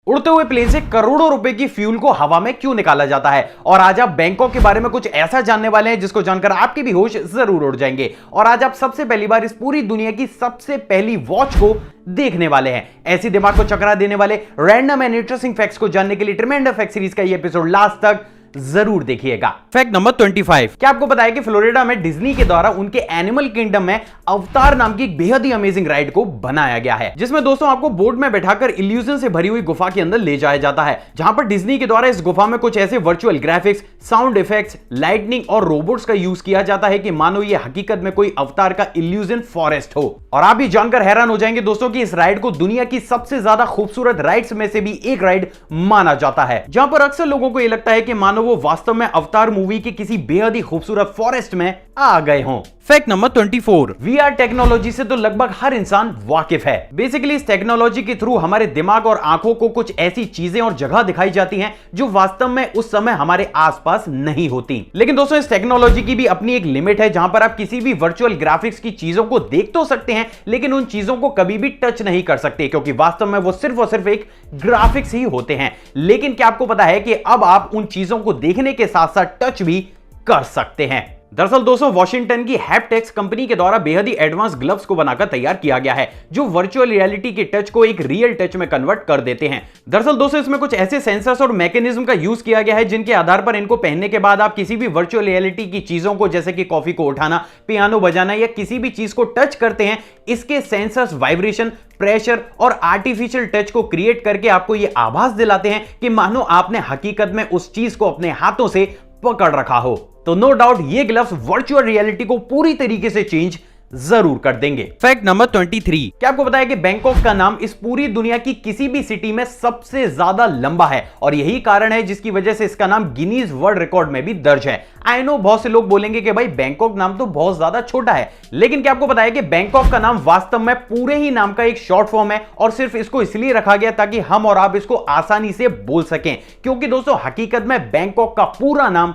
उड़ते हुए प्लेन से करोड़ों रुपए की फ्यूल को हवा में क्यों निकाला जाता है, और आज आप बैंकॉक के बारे में कुछ ऐसा जानने वाले हैं जिसको जानकर आपके भी होश जरूर उड़ जाएंगे। और आज आप सबसे पहली बार इस पूरी दुनिया की सबसे पहली वॉच को देखने वाले हैं। ऐसी दिमाग को चकरा देने वाले रैंडम एंड इंटरेस्टिंग फैक्ट्स को जानने के लिए ट्रिमेंडस फैक्ट सीरीज का ये एपिसोड लास्ट तक जरूर देखिएगा। फैक्ट नंबर 25, क्या आपको पता है कि फ्लोरिडा में डिज्नी के द्वारा उनके एनिमल किंगडम में अवतार नाम की एक बेहद ही अमेजिंग राइड को बनाया गया है, जिसमें दोस्तों आपको बोट में बैठाकर इल्यूजन से भरी हुई गुफा के अंदर ले जाया जाता है, जहां पर डिज्नी के द्वारा इस गुफा में कुछ ऐसे virtual graphics, sound effects, lightning और रोबोट्स का यूज किया जाता है कि मानो ये हकीकत में कोई अवतार का इल्यूजन फॉरेस्ट हो। और आप भी जानकर हैरान हो जाएंगे दोस्तों कि इस राइड को दुनिया की सबसे ज्यादा खूबसूरत राइड्स में से भी एक राइड माना जाता है, जहां पर अक्सर लोगों को यह लगता है कि मानो वो वास्तव में अवतार मूवी के किसी बेहद ही खूबसूरत फॉरेस्ट में आ गए हों। फैक्ट नंबर 24, वीआर टेक्नोलॉजी से तो लगभग हर इंसान वाकिफ है। बेसिकली इस टेक्नोलॉजी के थ्रू हमारे दिमाग और आंखों को कुछ ऐसी चीजें और जगह दिखाई जाती हैं जो वास्तव में उस समय हमारे आसपास नहीं होती। लेकिन दोस्तों इस टेक्नोलॉजी की भी अपनी एक लिमिट है, जहां पर आप किसी भी वर्चुअल ग्राफिक्स की चीजों को देख तो सकते हैं, लेकिन उन चीजों को कभी भी टच नहीं कर सकते, क्योंकि वास्तव में वो सिर्फ और सिर्फ एक ग्राफिक्स ही होते हैं। लेकिन क्या आपको पता है कि अब आप उन चीजों को देखने के साथ साथ टच भी कर सकते हैं। दरअसल दोस्तों वॉशिंगटन की हैप्टेक्स कंपनी के द्वारा बेहद ही एडवांस ग्लव्स को बनाकर तैयार किया गया है, जो वर्चुअल रियलिटी के टच को एक रियल टच में कन्वर्ट कर देते हैं। दरअसल दोस्तों इसमें कुछ ऐसे सेंसर्स और मैकेनिज्म का यूज किया गया है जिनके आधार पर इनको पहनने के बाद आप किसी भी वर्चुअल रियलिटी की चीजों को, जैसे कि कॉफी को उठाना, पियानो बजाना या किसी भी चीज को टच करते हैं, इसके सेंसर्स वाइब्रेशन, प्रेशर और आर्टिफिशियल टच को क्रिएट करके आपको यह आभास दिलाते हैं कि मानो आपने हकीकत में उस चीज को अपने हाथों से पकड़ रखा हो। तो नो डाउट ये ग्लव्स वर्चुअल रियलिटी को पूरी तरीके से चेंज जरूर कर देंगे। फैक्ट नंबर 23, क्या आपको पता है कि बैंकॉक का नाम इस पूरी दुनिया की किसी भी सिटी में सबसे ज्यादा लंबा है, और यही कारण है जिसकी वजह से इसका नाम गिनीज वर्ल्ड रिकॉर्ड में भी दर्ज है। आई नो बहुत से लोग बोलेंगे कि भाई बैंकॉक नाम तो बहुत ज्यादा छोटा है, लेकिन क्या आपको पता है कि बैंकॉक का नाम वास्तव में पूरे ही नाम का एक शॉर्ट फॉर्म है, और सिर्फ इसको इसलिए रखा गया ताकि हम और आप इसको आसानी से बोल सकें, क्योंकि दोस्तों हकीकत में बैंकॉक का पूरा नाम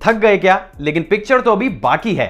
थक गए क्या? लेकिन पिक्चर तो अभी बाकी है।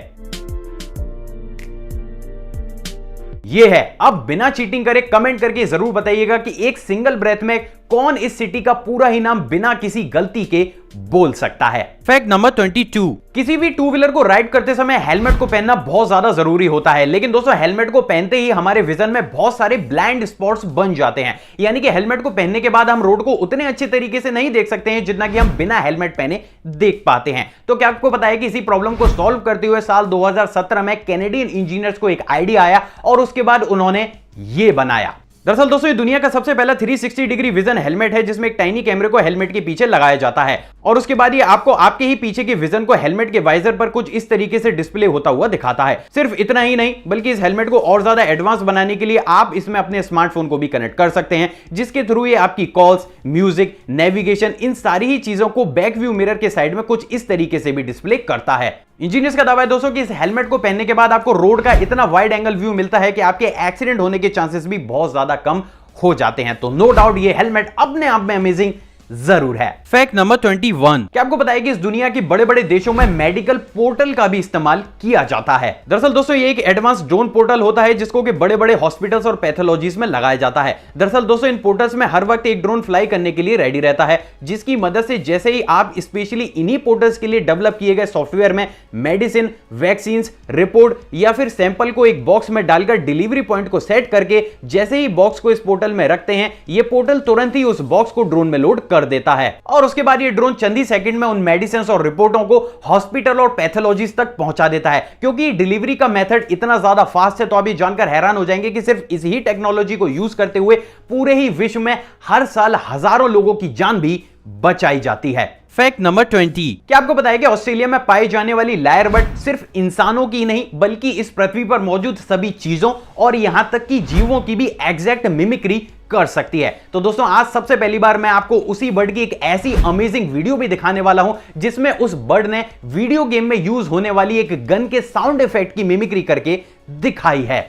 ये है, अब बिना चीटिंग करे कमेंट करके जरूर बताइएगा कि एक सिंगल ब्रेथ में कौन इस सिटी का पूरा ही नाम बिना किसी गलती के बोल सकता है। फैक्ट नंबर 22, किसी भी टू व्हीलर को राइड करते समय हेलमेट को पहनना बहुत ज्यादा जरूरी होता है, लेकिन दोस्तों हेलमेट को पहनते ही हमारे विजन में बहुत सारे ब्लाइंड स्पॉट्स बन जाते हैं। यानी कि हेलमेट को पहनने के बाद हम रोड को उतने अच्छे तरीके से नहीं देख सकते हैं जितना कि हम बिना हेलमेट पहने देख पाते हैं। तो क्या आपको पता है कि इसी प्रॉब्लम को सॉल्व करते हुए साल 2017 में कैनेडियन इंजीनियर्स को एक आइडिया आया और उसके बाद उन्होंने ये बनाया। दरअसल दोस्तों ये दुनिया का सबसे पहला 360 डिग्री विजन हेलमेट है, जिसमें एक टाइनी कैमरे को हेलमेट के पीछे लगाया जाता है, और उसके बाद ये आपको आपके ही पीछे के विजन को हेलमेट के वाइजर पर कुछ इस तरीके से डिस्प्ले होता हुआ दिखाता है। सिर्फ इतना ही नहीं, बल्कि इस हेलमेट को और ज्यादा एडवांस बनाने के लिए आप इसमें अपने स्मार्टफोन को भी कनेक्ट कर सकते हैं, जिसके थ्रू ये आपकी कॉल्स, म्यूजिक, नेविगेशन, इन सारी ही चीजों को बैक व्यू मिरर के साइड में कुछ इस तरीके से भी डिस्प्ले करता है। इंजीनियर्स का दावा है दोस्तों कि इस हेलमेट को पहनने के बाद आपको रोड का इतना वाइड एंगल व्यू मिलता है कि आपके एक्सीडेंट होने के चांसेस भी बहुत ज्यादा कम हो जाते हैं। तो नो डाउट ये हेलमेट अपने आप में अमेजिंग जरूर है। फैक्ट नंबर 21, क्या आपको पता है कि इस दुनिया के बड़े बड़े देशों में मेडिकल पोर्टल का भी इस्तेमाल किया जाता है। दरअसल दोस्तों ये एक एडवांस ड्रोन पोर्टल होता है जिसको कि बड़े बड़े हॉस्पिटल्स और पैथोलॉजीज में लगाया जाता है। दरअसल दोस्तों इन पोर्टल्स में हर वक्त एक ड्रोन फ्लाई करने के लिए रेडी रहता है, जिसकी मदद से जैसे ही आप स्पेशली इन्हीं पोर्टल्स के लिए डेवलप किए गए सॉफ्टवेयर में मेडिसिन, वैक्सीन, रिपोर्ट या फिर सैंपल को एक बॉक्स में डालकर डिलीवरी पॉइंट को सेट करके जैसे ही बॉक्स को इस पोर्टल में रखते हैं, ये पोर्टल तुरंत ही उस बॉक्स को ड्रोन में लोड कर देता है, और उसके बाद ये ड्रोन चंद ही सेकंड में उन मेडिसिन और रिपोर्टों को हॉस्पिटल और पैथोलॉजीज तक पहुंचा देता है। क्योंकि डिलीवरी का मेथड इतना ज्यादा फास्ट है, तो आप ये जानकर हैरान हो जाएंगे कि सिर्फ इसी ही टेक्नोलॉजी को यूज करते हुए पूरे ही विश्व में हर साल हजारों लोगों की जान भी बचाई जाती है। फैक्ट नंबर 20, क्या आपको पता है कि ऑस्ट्रेलिया में पाई जाने वाली लायर बर्ड सिर्फ इंसानों की नहीं बल्कि इस पृथ्वी पर मौजूद सभी चीजों और यहां तक कि जीवों की भी एग्जैक्ट मिमिक्री कर सकती है। तो दोस्तों आज सबसे पहली बार मैं आपको उसी बर्ड की एक ऐसी अमेजिंग वीडियो भी दिखाने वाला हूं जिसमें उस बर्ड ने वीडियो गेम में यूज होने वाली एक गन के साउंड इफेक्ट की मिमिक्री करके दिखाई है।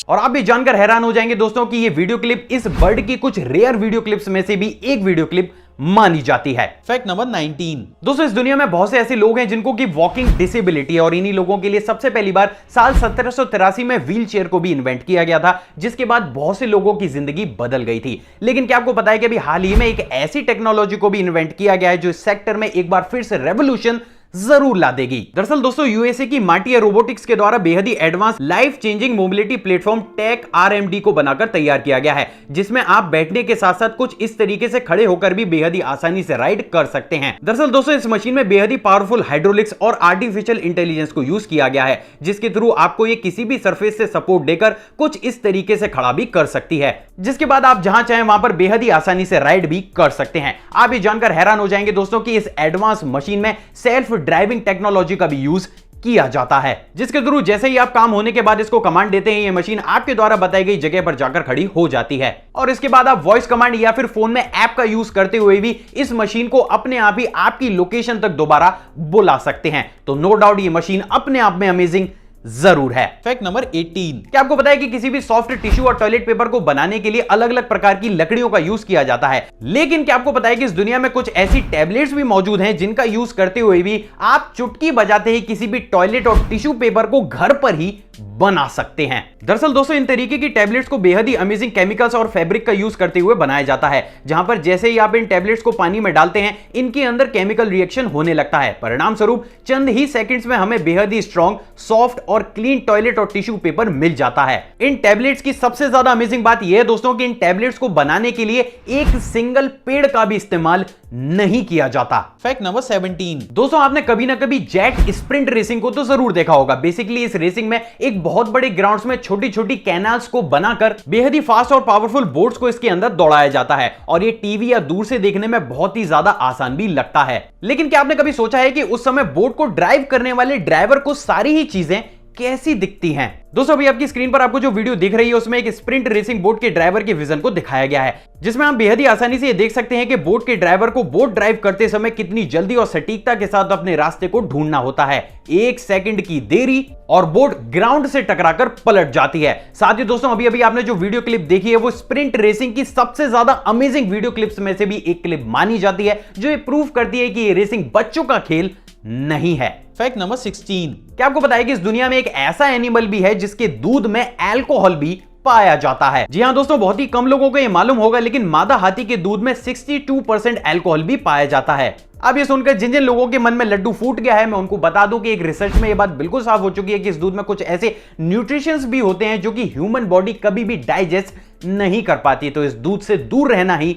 और आप भी जानकर हैरान हो जाएंगे दोस्तों कि ये वीडियो क्लिप इस बर्ड की कुछ रेयर वीडियो क्लिप्स में से भी एक वीडियो क्लिप मानी जाती है। Fact number 19। दोस्तों इस दुनिया में बहुत से ऐसे लोग हैं जिनको की वॉकिंग डिसेबिलिटी है और इन्हीं लोगों के लिए सबसे पहली बार साल 1783 में व्हील चेयर को भी इन्वेंट किया गया था, जिसके बाद बहुत से लोगों की जिंदगी बदल गई थी। लेकिन क्या आपको पता है कि अभी हाल ही में एक ऐसी टेक्नोलॉजी को भी इन्वेंट किया गया है जो इस सेक्टर में एक बार फिर से रेवोल्यूशन जरूर ला देगी। दरअसल दोस्तों यूएसए की मार्टियर रोबोटिक्स के द्वारा बेहद ही advance life changing mobility platform tech RMD को बनाकर तैयार किया गया है, जिसमें आप बैठने के साथ साथ कुछ इस तरीके से खड़े होकर भी बेहद ही आसानी से राइड कर सकते हैं। दरअसल दोस्तों इस मशीन में बेहद ही पावरफुल हाइड्रोलिक्स और आर्टिफिशियल इंटेलिजेंस को यूज किया गया है, जिसके थ्रू आपको ये किसी भी सरफेस से सपोर्ट देकर कुछ इस तरीके से खड़ा भी कर सकती है, जिसके बाद आप जहां चाहें वहां पर बेहद ही आसानी से राइड भी कर सकते हैं। आप ये जानकर हैरान हो जाएंगे दोस्तों कि इस एडवांस मशीन में सेल्फ ड्राइविंग टेक्नोलॉजी का भी यूज किया जाता है, जिसके थ्रू जैसे ही आप काम होने के बाद इसको कमांड देते हैं, ये मशीन आपके द्वारा बताई गई जगह पर जाकर खड़ी हो जाती है। और इसके बाद आप वॉइस कमांड या फिर फोन में ऐप का यूज करते हुए भी इस मशीन को अपने आप ही आपकी लोकेशन तक दोबारा बुला सकते हैं। तो नो डाउट ये मशीन अपने आप में अमेजिंग जरूर है। Fact number 18। क्या आपको पता है कि किसी भी सॉफ्ट टिश्यू और टॉयलेट पेपर को बनाने के लिए अलग अलग प्रकार की लकड़ियों का यूज किया जाता है, लेकिन क्या आपको पता है कि इस दुनिया में कुछ ऐसी टैबलेट्स भी मौजूद हैं जिनका यूज करते हुए भी आप चुटकी बजाते ही किसी भी टॉयलेट और टिश्यू पेपर को घर पर ही बना सकते हैं। दरअसल दोस्तों इन तरीके की टैबलेट्स को बेहद ही अमेजिंग केमिकल्स और फैब्रिक का यूज करते हुए बनाया जाता है, जहां पर जैसे ही आप इन टैबलेट्स को पानी में डालते हैं इनके अंदर केमिकल रिएक्शन होने लगता है। परिणाम स्वरूप चंद ही सेकंड्स में हमें बेहद ही स्ट्रॉन्ग, सॉफ्ट और क्लीन टॉयलेट और टिश्यू पेपर मिल जाता है। इन टैबलेट्स की सबसे ज्यादा अमेजिंग बात यह है दोस्तों कि इन टैबलेट्स को बनाने के लिए एक सिंगल पेड़ का भी इस्तेमाल नहीं किया जाता। Fact number 17। दोस्तों आपने कभी ना कभी जेट स्प्रिंट रेसिंग को तो जरूर देखा होगा। बेसिकली इस रेसिंग में एक बहुत बड़े ग्राउंड्स में छोटी छोटी कैनाल्स को बनाकर बेहद ही फास्ट और पावरफुल बोट्स को इसके अंदर दौड़ाया जाता है, और ये टीवी या दूर से देखने में बहुत ही ज्यादा आसान भी लगता है। लेकिन क्या आपने कभी सोचा है कि उस समय बोट को ड्राइव करने वाले ड्राइवर को सारी ही चीजें कैसी दिखती हैं? दोस्तों अभी आपकी स्क्रीन पर आपको जो वीडियो दिख रही है उसमें एक स्प्रिंट रेसिंग बोट के ड्राइवर के विजन को दिखाया गया है, जिसमें आप बेहद ही आसानी से ये देख सकते हैं कि बोट के ड्राइवर को बोट ड्राइव करते समय कितनी जल्दी और सटीकता के साथ अपने रास्ते को ढूंढना होता है। 1 सेकंड की देरी और बोट ग्राउंड से टकराकर पलट जाती है। साथ ही दोस्तों अभी अभी आपने जो वीडियो क्लिप देखी है वो स्प्रिंट रेसिंग की सबसे ज्यादा अमेजिंग वीडियो क्लिप्स में से भी एक क्लिप मानी जाती है, जो ये प्रूव करती है कि ये रेसिंग बच्चों का खेल नहीं है। Fact number 16। क्या आपको पता है कि इस दुनिया में एक ऐसा एनिमल भी है जिसके दूध में अल्कोहल भी पाया जाता है? जी हां दोस्तों, बहुत ही कम लोगों को यह मालूम होगा, लेकिन मादा हाथी के दूध में 62% अल्कोहल भी पाया जाता है। अब ये सुनकर जिन जिन लोगों के मन में लड्डू फूट गया है, मैं उनको बता दूं कि एक रिसर्च में यह बात बिल्कुल साफ हो चुकी है कि इस दूध में कुछ ऐसे न्यूट्रिशंस भी होते हैं जो कि ह्यूमन बॉडी कभी भी डाइजेस्ट नहीं कर पाती। तो इस दूध से दूर रहना ही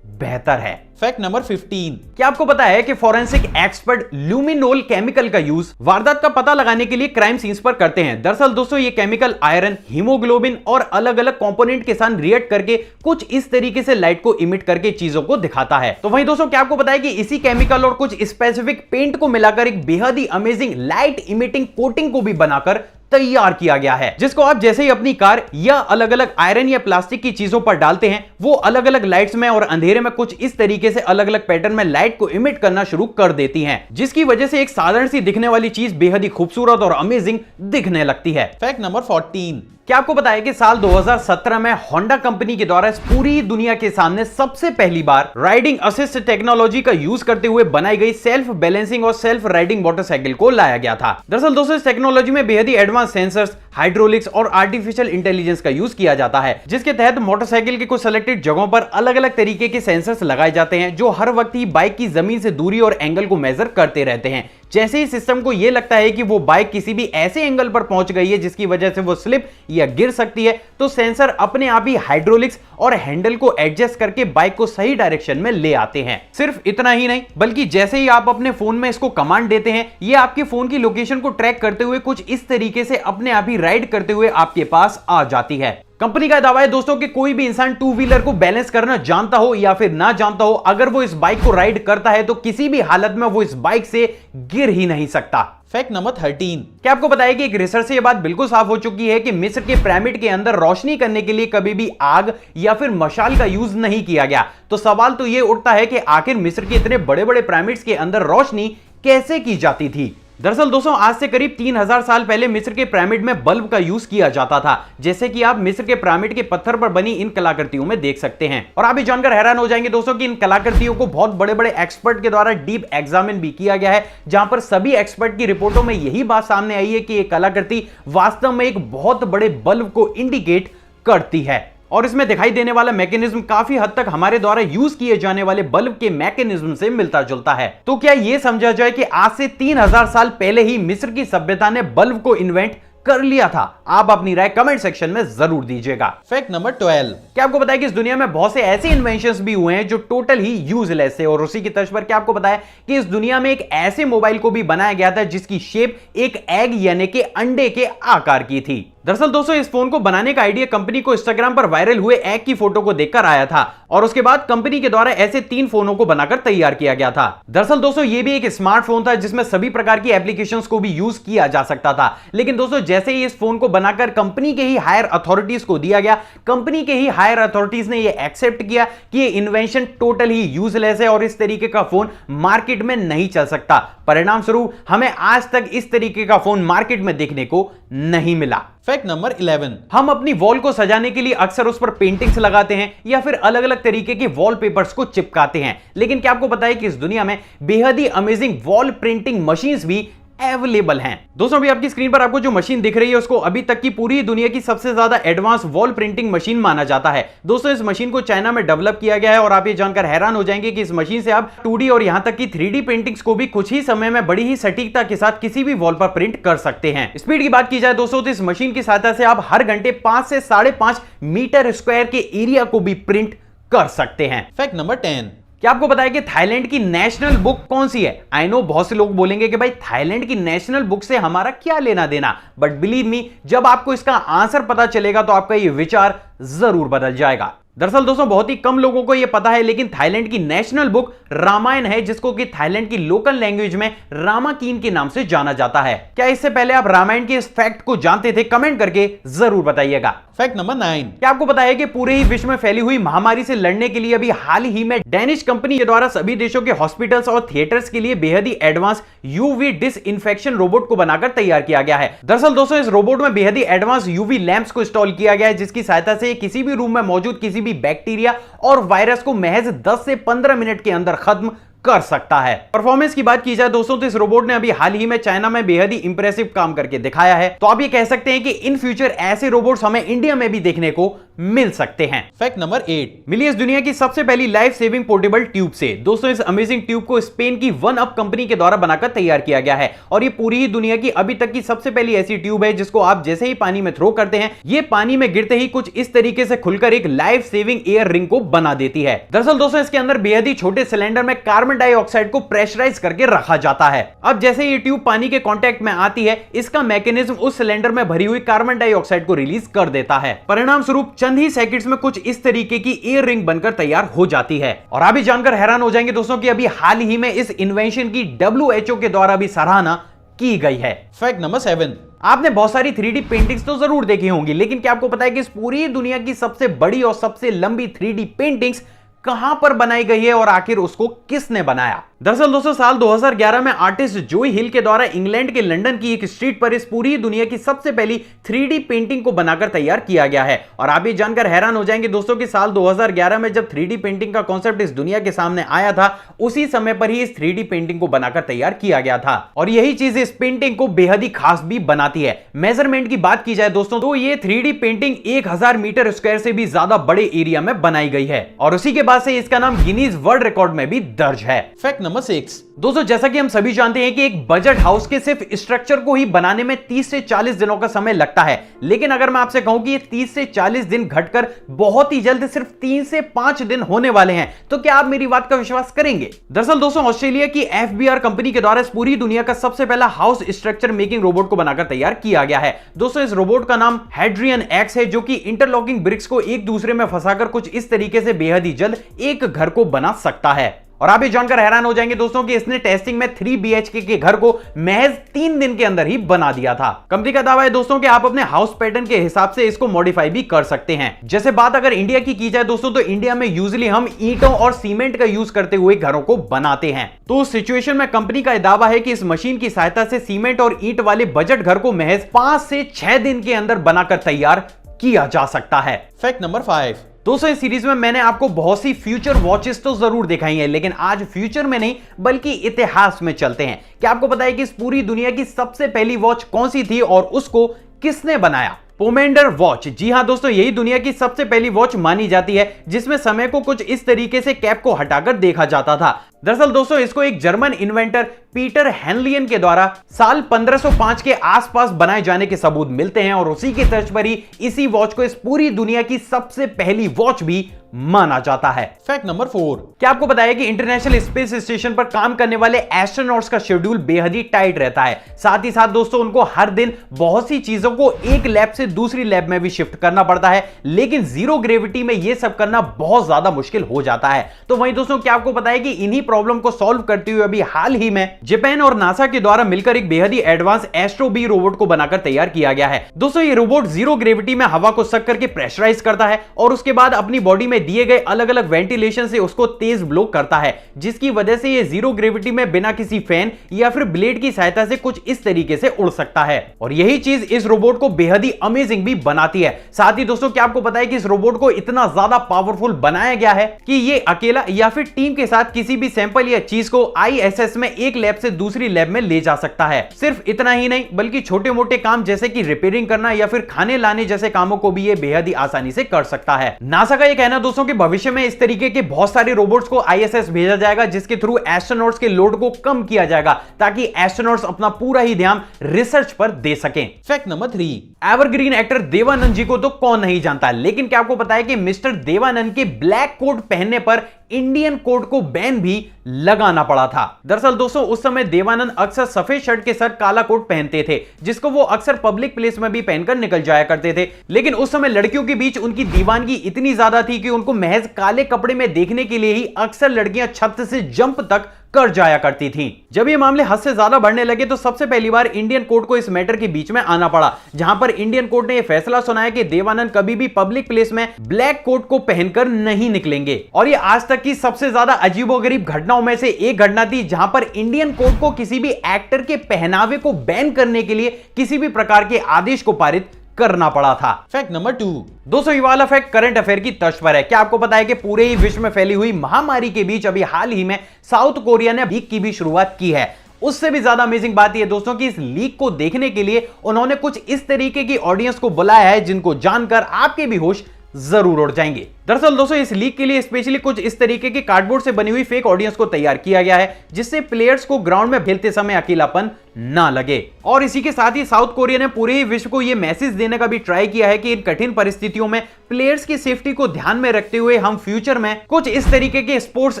बेहतर है। Fact number 15। क्या आपको पता है कि फॉरेंसिक एक्सपर्ट ल्यूमिनोल केमिकल का यूज वारदात का पता लगाने के लिए क्राइम सीन्स पर करते हैं? दरअसल दोस्तों ये केमिकल आयरन, हीमोग्लोबिन और अलग अलग कंपोनेंट के साथ रिएक्ट करके कुछ इस तरीके से लाइट को इमिट करके चीजों को दिखाता है। तो वहीं दोस्तों क्या आपको पता है कि इसी केमिकल और कुछ स्पेसिफिक पेंट को मिलाकर एक बेहद ही अमेजिंग लाइट इमिटिंग कोटिंग को भी बनाकर तैयार किया गया है, जिसको आप जैसे ही अपनी कार या अलग अलग आयरन या प्लास्टिक की चीजों पर डालते हैं वो अलग अलग लाइट्स में और अंधेरे में कुछ इस तरीके से अलग अलग पैटर्न में लाइट को इमिट करना शुरू कर देती हैं, जिसकी वजह से एक साधारण सी दिखने वाली चीज बेहद ही खूबसूरत और अमेजिंग दिखने लगती है। Fact number 14। क्या आपको पता है कि साल 2017 में होंडा कंपनी के द्वारा पूरी दुनिया के सामने सबसे पहली बार राइडिंग असिस्ट टेक्नोलॉजी का यूज करते हुए बनाई गई सेल्फ बैलेंसिंग और सेल्फ राइडिंग मोटरसाइकिल को लाया गया था? दरअसल दोस्तों इस टेक्नोलॉजी में बेहद ही एडवांस सेंसर्स, हाइड्रोलिक्स और आर्टिफिशियल इंटेलिजेंस का यूज किया जाता है, जिसके तहत मोटरसाइकिल के कुछ सेलेक्टेड जगहों पर अलग अलग तरीके के सेंसर्स लगाए जाते हैं, जो हर वक्त ही बाइक की जमीन से दूरी और एंगल को मेजर करते रहते हैं। जैसे ही सिस्टम को यह लगता है कि वो बाइक किसी भी ऐसे एंगल पर पहुंच गई है जिसकी वजह से वो स्लिप या गिर सकती है, तो सेंसर अपने आप ही हाइड्रोलिक्स और हैंडल को एडजस्ट करके बाइक को सही डायरेक्शन में ले आते हैं। सिर्फ इतना ही नहीं, बल्कि जैसे ही आप अपने फोन में इसको कमांड देते हैं, ये आपके फोन की लोकेशन को ट्रैक करते हुए कुछ इस तरीके से अपने आप ही राइड करते हुए आपके पास आ जाती है। कंपनी का दावा है दोस्तों कि कोई भी इंसान टू व्हीलर को बैलेंस करना जानता हो या फिर ना जानता हो, अगर वो इस बाइक को राइड करता है तो किसी भी हालत में वो इस बाइक से गिर ही नहीं सकता। Fact number 13। क्या आपको पता है कि एक रिसर्च से यह बात बिल्कुल साफ हो चुकी है कि मिस्र के पिरामिड के अंदर रोशनी करने के लिए कभी भी आग या फिर मशाल का यूज नहीं किया गया। तो सवाल तो यह उठता है कि आखिर मिस्र के इतने बड़े बड़े पिरामिड्स के अंदर रोशनी कैसे की जाती थी? दरअसल दोस्तों आज से करीब 3000 साल पहले मिस्र के पिरामिड में बल्ब का यूज किया जाता था, जैसे कि आप मिस्र के पिरामिड के पत्थर पर बनी इन कलाकृतियों में देख सकते हैं। और आप ये जानकर हैरान हो जाएंगे दोस्तों कि इन कलाकृतियों को बहुत बड़े बड़े एक्सपर्ट के द्वारा डीप एग्जामिन भी किया गया है, जहां पर सभी एक्सपर्ट की रिपोर्टों में यही बात सामने आई है कि यह कलाकृति वास्तव में एक बहुत बड़े बल्ब को इंडिकेट करती है। और इसमें दिखाई देने वाला मैकेनिज्म काफी हद तक हमारे द्वारा यूज किए जाने वाले बल्ब के मैकेनिज्म से मिलता जुलता है। तो क्या यह समझा जाए कि आज से 3000 साल पहले ही मिस्र की सभ्यता ने बल्ब को इन्वेंट कर लिया था? आप अपनी राय कमेंट सेक्शन में जरूर दीजिएगा। Fact number 12। क्या आपको पता है कि इस दुनिया में बहुत से ऐसे इन्वेंशंस भी हुए हैं जो टोटल ही यूजलेस है? और उसी की तर्ज पर क्या आपको पता है कि इस दुनिया में एक ऐसे मोबाइल को भी बनाया गया था जिसकी शेप एक एग यानी कि अंडे के आकार की थी। दरअसल दोस्तों इस फोन को बनाने का आइडिया कंपनी को इंस्टाग्राम पर वायरल हुए एग की फोटो को देखकर आया था और उसके बाद कंपनी के द्वारा ऐसे 3 फोनों को बनाकर तैयार किया गया था। दरअसल दोस्तों ये भी एक स्मार्टफोन था जिसमें सभी प्रकार की एप्लीकेशंस को भी यूज किया जा सकता था। लेकिन दोस्तों जैसे ही इस फोन को बनाकर कंपनी के ही हायर अथॉरिटीज को दिया गया, कंपनी के ही हायर अथॉरिटीज ने यह एक्सेप्ट किया कि ये इन्वेंशन टोटल ही यूजलेस है और इस तरीके का फोन मार्केट में नहीं चल सकता। परिणाम स्वरूप हमें आज तक इस तरीके का फोन मार्केट में देखने को नहीं मिला। Fact number 11। हम अपनी वॉल को सजाने के लिए अक्सर उस पर पेंटिंग्स लगाते हैं या फिर अलग अलग तरीके के वॉलपेपर्स को चिपकाते हैं, लेकिन क्या आपको पता है कि इस दुनिया में बेहद ही अमेजिंग वॉल प्रिंटिंग मशीन्स भी अवेलेबल हैं। दोस्तों अभी आपकी स्क्रीन पर आपको जो मशीन दिख रही है उसको अभी तक की पूरी दुनिया की सबसे ज्यादा एडवांस वॉल प्रिंटिंग मशीन माना जाता है। दोस्तों इस मशीन को चाइना में डेवलप किया गया है और आप ये जानकर हैरान हो जाएंगे कि इस मशीन से आप 2D और यहां तक की 3D पेंटिंग्स को भी कुछ ही समय में बड़ी ही सटीकता के साथ किसी भी वॉल पर प्रिंट कर सकते हैं। स्पीड की बात की जाए दोस्तों तो इस मशीन की सहायता से आप हर घंटे 5 से 5.5 मीटर स्क्वायर के एरिया को भी प्रिंट कर सकते हैं। Fact number 10। क्या आपको पता है कि थाईलैंड की नेशनल बुक कौन सी है? आई नो बहुत से लोग बोलेंगे कि भाई थाईलैंड की नेशनल बुक से हमारा क्या लेना देना, बट बिलीव मी जब आपको इसका आंसर पता चलेगा तो आपका ये विचार जरूर बदल जाएगा। दरअसल दोस्तों बहुत ही कम लोगों को यह पता है, लेकिन थाईलैंड की नेशनल बुक रामायण है, जिसको कि थाईलैंड की लोकल लैंग्वेज में रामाकीन के नाम से जाना जाता है। क्या इससे पहले आप रामायण के इस फैक्ट को जानते थे? कमेंट करके जरूर बताइएगा। Fact number 9। क्या आपको पता है कि पूरे ही विश्व में फैली हुई महामारी से लड़ने के लिए अभी हाल ही में डेनिश कंपनी के द्वारा सभी देशों के हॉस्पिटल्स और थिएटर्स के लिए बेहद ही एडवांस यूवी डिसइंफेक्शन रोबोट को बनाकर तैयार किया गया है। दरअसल दोस्तों इस रोबोट में बेहद ही एडवांस यूवी लैंप्स को इंस्टॉल किया गया है, जिसकी सहायता से किसी भी रूम में मौजूद किसी भी बैक्टीरिया और वायरस को महज 10 से 15 मिनट के अंदर खत्म कर सकता है। परफॉर्मेंस की बात की जाए दोस्तों तो इस रोबोट ने अभी हाल ही में चाइना में बेहद ही इंप्रेसिव काम करके दिखाया है। तो आप ये कह सकते हैं कि इन फ्यूचर ऐसे रोबोट्स हमें इंडिया में भी देखने को मिल सकते हैं। Fact number 8। मिली इस दुनिया की सबसे पहली लाइफ सेविंग पोर्टेबल ट्यूब से। दोस्तों इस अमेजिंग ट्यूब को स्पेन की वन अप कंपनी के द्वारा बनाकर तैयार किया गया है और ये पूरी ही दुनिया की अभी तक की सबसे पहली ऐसी ट्यूब है जिसको आप जैसे ही पानी में थ्रो करते हैं ये पानी में गिरते ही कुछ इस तरीके से खुलकर एक लाइफ सेविंग एयर रिंग को बना देती है। दरअसल दोस्तों इसके अंदर बेहद ही छोटे सिलेंडर में कार्बन डाइऑक्साइड को प्रेशराइज करके रखा जाता है। अब जैसे ये ट्यूब पानी के कांटेक्ट में आती है इसका मैकेनिज्म उस सिलेंडर में भरी हुई कार्बन डाइऑक्साइड को रिलीज कर देता है। परिणाम स्वरूप चंद ही सेकंड्स में कुछ इस तरीके की एयर रिंग बनकर तैयार हो जाती है। और आप भी जानकर हैरान हो जाएंगे दोस्तों कि अभी हाल ही में इस इन्वेंशन की WHO के द्वारा भी सराहना की गई है। Fact number 7। आपने बहुत सारी 3D पेंटिंग्स तो जरूर देखी होंगी, लेकिन क्या आपको पता है कि इस पूरी दुनिया की सबसे बड़ी और सबसे लंबी 3D पेंटिंग्स कहां पर बनाई गई है और आखिर उसको किसने बनाया? दरअसल दोस्तों साल 2011 में आर्टिस्ट जोई हिल के द्वारा इंग्लैंड के लंदन की एक स्ट्रीट पर इस पूरी दुनिया की सबसे पहली 3D पेंटिंग को बनाकर तैयार किया गया है। और आप ये जानकर हैरान हो जाएंगे दोस्तों कि साल 2011 में जब 3D पेंटिंग का कॉन्सेप्ट इस दुनिया के सामने आया था उसी समय पर ही इस 3D पेंटिंग को बनाकर तैयार किया गया था। और यही चीज इस पेंटिंग को बेहद ही खास भी बनाती है। मेजरमेंट की बात की जाए दोस्तों तो ये 3D पेंटिंग 1000 मीटर स्क्वायर से भी ज्यादा बड़े एरिया में बनाई गई है और उसी के बाद से इसका नाम गिनीज वर्ल्ड रिकॉर्ड में भी दर्ज है। Fact number 6। दोस्तों जैसा कि हम सभी जानते हैं कि एक बजट हाउस के सिर्फ स्ट्रक्चर को ही बनाने में 30 से 40 दिनों का समय लगता है, लेकिन अगर मैं आपसे कहूं कि ये 30 से 40 दिन घटकर बहुत ही जल्द सिर्फ 3 से 5 दिन होने वाले हैं, तो क्या आप मेरी बात का विश्वास करेंगे? दरअसल दोस्तों ऑस्ट्रेलिया की FBR कंपनी के द्वारा इस पूरी दुनिया का सबसे पहला हाउस स्ट्रक्चर मेकिंग रोबोट को बनाकर तैयार किया गया है। दोस्तों इस रोबोट का नाम हेड्रियन एक्स है, जो कि इंटरलॉकिंग ब्रिक्स को एक दूसरे में फंसाकर कुछ इस तरीके से बेहद ही जल्द एक घर को बना सकता है। और आप ये जानकर हैरान हो जाएंगे दोस्तों कि इसने टेस्टिंग में 3 BHK के घर को महज 3 दिन के अंदर ही बना दिया था। कंपनी का दावा है दोस्तों कि आप अपने हाउस पैटर्न के हिसाब से इसको मॉडिफाई भी कर सकते हैं। जैसे बात अगर इंडिया की जाए दोस्तों, तो इंडिया में यूजुअली हम ईंटों और सीमेंट का यूज करते हुए घरों को बनाते हैं। तो उस सिचुएशन में कंपनी का दावा है कि इस मशीन की सहायता से सीमेंट और ईंट वाले बजट घर को महज 5 से 6 दिन के अंदर बनाकर तैयार किया जा सकता है। Fact number 5। दोस्तों इस सीरीज में मैंने आपको बहुत सी फ्यूचर वॉचेस तो जरूर दिखाई है, लेकिन आज फ्यूचर में नहीं बल्कि इतिहास में चलते हैं। क्या आपको पता है कि इस पूरी दुनिया की सबसे पहली वॉच कौन सी थी और उसको किसने बनाया? पोमेंडर वॉच। जी हां दोस्तों, यही दुनिया की सबसे पहली वॉच मानी जाती है जिसमें समय को कुछ इस तरीके से कैप को हटाकर देखा जाता था। दरअसल दोस्तों इसको एक जर्मन इन्वेंटर पीटर हेनलियन के द्वारा साल 1505 के आसपास बनाए जाने के सबूत मिलते हैं और उसी की तर्ज पर ही इसी वॉच को इस पूरी दुनिया की सबसे पहली वॉच भी माना जाता है। Fact number 4। क्या आपको पता है कि इंटरनेशनल स्पेस स्टेशन पर काम करने वाले एस्ट्रोनॉट्स का शेड्यूल बेहद ही टाइट रहता है। साथ ही साथ दोस्तों उनको हर दिन बहुत सी चीजों को एक लैब से दूसरी लैब में भी शिफ्ट करना पड़ता है, लेकिन जीरो ग्रेविटी में यह सब करना बहुत ज्यादा मुश्किल हो जाता है। तो वहीं दोस्तों क्या आपको पता है कि इन्हीं प्रॉब्लम को सॉल्व करते हुए अभी हाल ही में जापान और नासा के द्वारा मिलकर एक बेहद ही एडवांस एस्ट्रो बी रोबोट को बनाकर तैयार किया गया है। दोस्तों ये रोबोट जीरो ग्रेविटी में हवा को सक करके प्रेशराइज करता है और उसके बाद अपनी बॉडी में दिए गए अलग अलग वेंटिलेशन से उसको तेज ब्लो करता है, जिसकी वजह से ये जीरो ग्रेविटी में बिना किसी फैन या फिर ब्लेड की सहायता से कुछ इस तरीके से उड़ सकता है। और यही चीज इस रोबोट को बेहद ही अमेजिंग भी बनाती है। साथ ही दोस्तों क्या आपको पता है कि इस रोबोट को इतना ज्यादा पावरफुल बनाया गया है कि ये अकेला या फिर टीम के साथ किसी भी सैंपल या चीज को ISS में एक लैब से दूसरी लैब में ले जा सकता है। सिर्फ इतना ही नहीं बल्कि छोटे मोटे काम जैसे कि रिपेयरिंग करना या फिर खाने लाने जैसे कामों को भी ये बेहद ही आसानी से कर सकता है। नासा का ये कहना दोस्तों कि भविष्य में इस तरीके के बहुत सारे रोबोट्स को ISS भेजा जाएगा जिसके थ्रू एस्ट्रोनॉट्स के लोड को कम किया जाएगा ताकि एस्ट्रोनॉट्स अपना पूरा ही ध्यान रिसर्च पर दे सकें। Fact number 3। Evergreen actor Dev Anand ji को तो कौन नहीं जानता, लेकिन क्या आपको पता है कि मिस्टर देवानंद के ब्लैक कोट पहनने पर इंडियन कोड को बैन भी लगाना पड़ा था। दरअसल दोस्तों उस समय देवानंद अक्सर सफेद शर्ट के साथ काला कोट पहनते थे, जिसको वो अक्सर पब्लिक प्लेस में भी पहनकर निकल जाया करते थे। लेकिन उस समय लड़कियों के बीच उनकी दीवानगी इतनी ज्यादा थी कि उनको महज काले कपड़े में देखने के लिए ही अक्सर लड़कियां छत से जंप तक कर जाया करती थीं। जब ये मामले हद से ज्यादा बढ़ने लगे तो सबसे पहली बार इंडियन कोर्ट को इस मैटर के बीच में आना पड़ा, जहां पर इंडियन कोर्ट ने यह फैसला सुनाया कि देवानंद कभी भी पब्लिक प्लेस में ब्लैक कोट को पहनकर नहीं निकलेंगे। और ये आज तक की सबसे ज्यादा अजीबोगरीब घटनाओं में से एक घटना थी जहां पर इंडियन कोर्ट को किसी भी एक्टर के पहनावे को बैन करने के लिए किसी भी प्रकार के आदेश को पारित करना पड़ा था। Fact number 2। दोस्तों ये वाला फैक्ट करंट अफेयर की तर्ज पर है। क्या आपको पता है कि पूरे ही विश्व में फैली हुई महामारी के बीच अभी हाल ही में साउथ कोरिया ने लीक की भी शुरुआत की है। उससे भी ज्यादा अमेजिंग बात यह दोस्तों कि इस लीक को देखने के लिए उन्होंने कुछ इस तरीके की ऑडियंस को बुलाया है जिनको जानकर आपके भी होश जरूर उड़ जाएंगे। दरअसल दोस्तों इस लीक के लिए स्पेशली कुछ इस तरीके के कार्डबोर्ड से बनी हुई फेक ऑडियंस को तैयार किया गया है, जिससे प्लेयर्स को ग्राउंड में खेलते समय अकेलापन ना लगे। और इसी के साथ ही साउथ कोरिया ने पूरे ही विश्व को यह मैसेज देने का भी ट्राई किया है कि इन कठिन परिस्थितियों में प्लेयर्स की सेफ्टी को ध्यान में रखते हुए हम फ्यूचर में कुछ इस तरीके के स्पोर्ट्स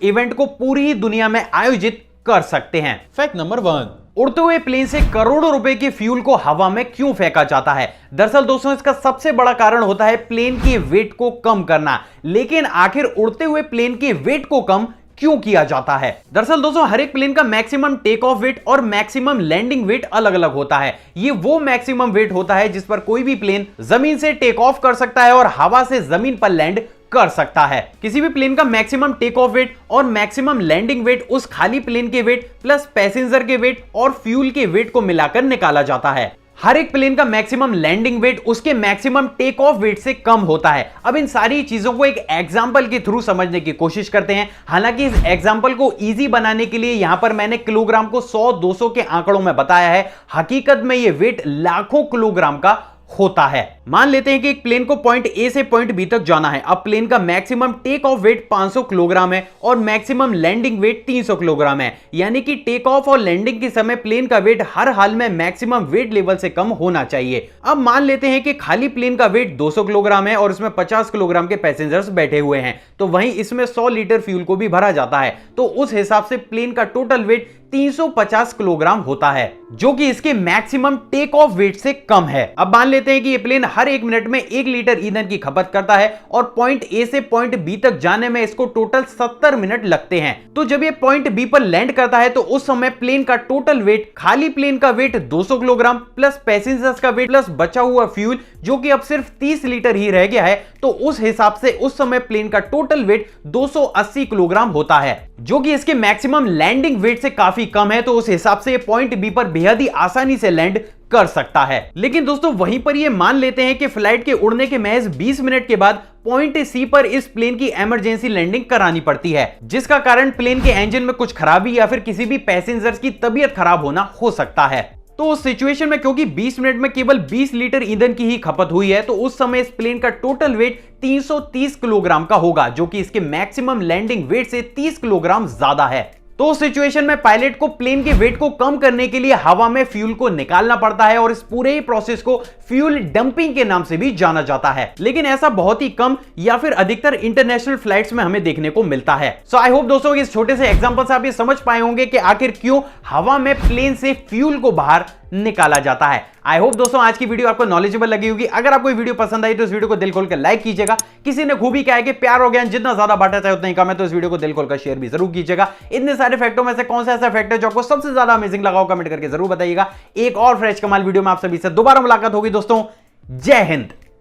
इवेंट को पूरी ही दुनिया में आयोजित कर सकते हैं। Fact number 1। उड़ते हुए प्लेन से करोड़ों रुपए के फ्यूल को हवा में क्यों फेंका जाता है? दरअसल दोस्तों इसका सबसे बड़ा कारण होता है प्लेन के वेट को कम करना। लेकिन आखिर उड़ते हुए प्लेन के वेट को कम क्यों किया जाता है? दरअसल दोस्तों हर एक प्लेन का मैक्सिमम टेक ऑफ वेट और मैक्सिमम लैंडिंग वेट अलग अलग होता है। ये वो मैक्सिमम वेट होता है जिस पर कोई भी प्लेन जमीन से टेक ऑफ कर सकता है और हवा से जमीन पर लैंड कर सकता है। किसी भी प्लेन का मैक्सिमम टेक ऑफ वेट और मैक्सिमम लैंडिंग वेट उस खाली प्लेन के वेट प्लस पैसेंजर के वेट और फ्यूल के वेट को मिलाकर निकाला जाता है। हर एक प्लेन का मैक्सिमम लैंडिंग वेट उसके मैक्सिमम टेक ऑफ वेट से कम होता है। अब इन सारी चीजों को एक एग्जांपल के थ्रू समझने की कोशिश करते हैं। हालांकि इस एग्जांपल को इजी बनाने के लिए यहां पर मैंने किलोग्राम को 100-200 के आंकड़ों में बताया है। हकीकत में यह वेट लाखों किलोग्राम का होता है। मान लेते हैं कि एक प्लेन को पॉइंट ए से पॉइंट बी तक जाना है। अब प्लेन का maximum take off weight 500 kilogram है और मैक्सिमम लैंडिंग वेट 300 किलोग्राम है। यानी कि टेक ऑफ और लैंडिंग के समय प्लेन का वेट हर हाल में मैक्सिमम वेट लेवल से कम होना चाहिए। अब मान लेते हैं कि खाली प्लेन का वेट 200 किलोग्राम है और इसमें 50 किलोग्राम के पैसेंजर्स बैठे हुए हैं, तो वहीं इसमें 100 लीटर फ्यूल को भी भरा जाता है। तो उस हिसाब से प्लेन का टोटल वेट 350 किलोग्राम होता है, जो कि इसके मैक्सिमम टेक ऑफ वेट से कम है। अब मान लेते हैं कि ये प्लेन हर 1 मिनट में 1 लीटर ईंधन की खपत करता है और पॉइंट ए से पॉइंट बी तक जाने में इसको टोटल 70 मिनट लगते हैं। तो जब ये पॉइंट बी पर लैंड करता है तो उस समय प्लेन का टोटल वेट, खाली प्लेन का वेट 200 किलोग्राम प्लस पैसेंजर्स का वेट प्लस बचा हुआ फ्यूल जो कि अब सिर्फ 30 लीटर ही रह गया है, तो उस हिसाब से उस समय प्लेन का टोटल वेट 280 किलोग्राम होता है, जो कि इसके मैक्सिमम लैंडिंग वेट से काफी कम है। तो उस हिसाब से पॉइंट बी पर बेहद ही आसानी से लैंड कर सकता है। लेकिन दोस्तों वहीं पर ये मान लेते हैं कि फ्लाइट के उड़ने के महज 20 मिनट के बाद पॉइंट सी पर इस प्लेन की इमरजेंसी लैंडिंग करानी पड़ती है, जिसका कारण प्लेन के इंजन में कुछ खराबी या फिर किसी भी पैसेंजर्स की तबीयत खराब होना हो सकता है। तो उस सिचुएशन में क्योंकि 20 मिनट में केवल 20 लीटर ईंधन की ही खपत हुई है, तो उस समय इस प्लेन का टोटल वेट 330 किलोग्राम का होगा, जो कि इसके मैक्सिमम लैंडिंग वेट से 30 किलोग्राम ज्यादा है। तो उस सिचुएशन में पायलट को प्लेन के वेट को कम करने के लिए हवा में फ्यूल को निकालना पड़ता है और इस पूरे ही प्रोसेस को फ्यूल डंपिंग के नाम से भी जाना जाता है। लेकिन ऐसा बहुत ही कम या फिर अधिकतर इंटरनेशनल फ्लाइट्स में हमें देखने को मिलता है। सो आई होप दोस्तों इस छोटे से एग्जांपल से आप ये समझ पाए होंगे कि आखिर क्यों हवा में प्लेन से फ्यूल को बाहर निकाला जाता है। आई होप दोस्तों आज की वीडियो आपको नॉलेजेबल लगी होगी। अगर आपको वीडियो पसंद आई तो इस वीडियो को दिल खोलकर लाइक कीजिएगा। किसी ने खूबी क्या है कि प्यार और ज्ञान जितना ज्यादा बांटा चाहे उतना ही कम है, तो इस वीडियो को दिल खोलकर शेयर भी जरूर कीजिएगा। इतने सारे फैक्टों में से कौन सा ऐसा फैक्ट है जो आपको सबसे ज्यादा अमेजिंग लगा हो, कमेंट करके जरूर बताइएगा। एक और फ्रेश कमाल वीडियो में आप सभी से दोबारा मुलाकात होगी दोस्तों। जय हिंद।